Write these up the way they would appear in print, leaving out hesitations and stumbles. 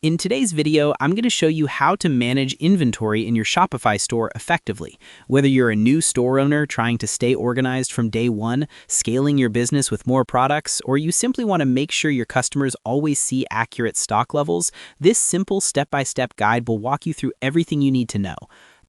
In today's video, I'm going to show you how to manage inventory in your Shopify store effectively. Whether you're a new store owner trying to stay organized from day one, scaling your business with more products, or you simply want to make sure your customers always see accurate stock levels, this simple step-by-step guide will walk you through everything you need to know.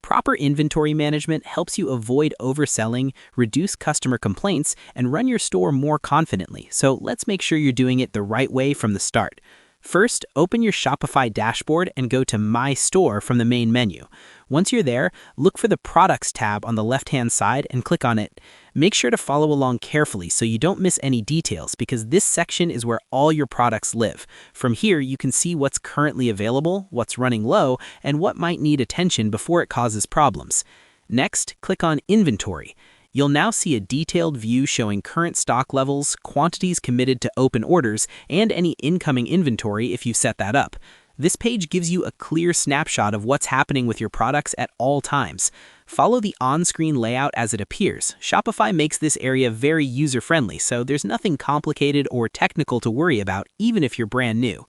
Proper inventory management helps you avoid overselling, reduce customer complaints, and run your store more confidently. So let's make sure you're doing it the right way from the start. First, open your Shopify dashboard and go to My Store from the main menu. Once you're there, look for the Products tab on the left-hand side and click on it. Make sure to follow along carefully so you don't miss any details, because this section is where all your products live. From here, you can see what's currently available, what's running low, and what might need attention before it causes problems. Next, click on Inventory. You'll now see a detailed view showing current stock levels, quantities committed to open orders, and any incoming inventory if you set that up. This page gives you a clear snapshot of what's happening with your products at all times. Follow the on-screen layout as it appears. Shopify makes this area very user-friendly, so there's nothing complicated or technical to worry about, even if you're brand new.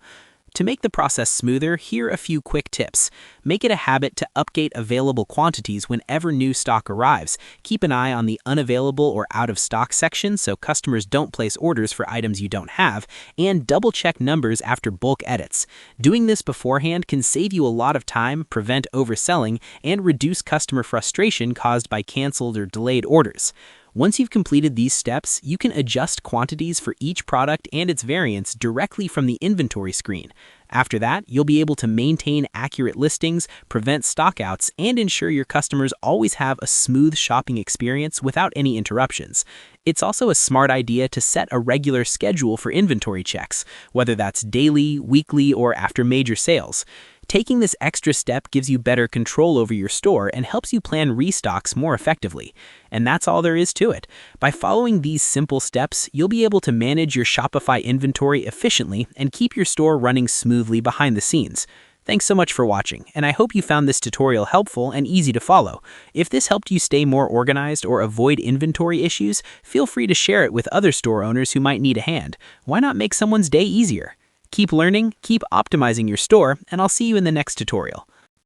To make the process smoother, here are a few quick tips. Make it a habit to update available quantities whenever new stock arrives. Keep an eye on the unavailable or out of stock section so customers don't place orders for items you don't have, and double-check numbers after bulk edits. Doing this beforehand can save you a lot of time, prevent overselling, and reduce customer frustration caused by canceled or delayed orders. Once you've completed these steps, you can adjust quantities for each product and its variants directly from the inventory screen. After that, you'll be able to maintain accurate listings, prevent stockouts, and ensure your customers always have a smooth shopping experience without any interruptions. It's also a smart idea to set a regular schedule for inventory checks, whether that's daily, weekly, or after major sales. Taking this extra step gives you better control over your store and helps you plan restocks more effectively. And that's all there is to it. By following these simple steps, you'll be able to manage your Shopify inventory efficiently and keep your store running smoothly behind the scenes. Thanks so much for watching, and I hope you found this tutorial helpful and easy to follow. If this helped you stay more organized or avoid inventory issues, feel free to share it with other store owners who might need a hand. Why not make someone's day easier? Keep learning, keep optimizing your store, and I'll see you in the next tutorial.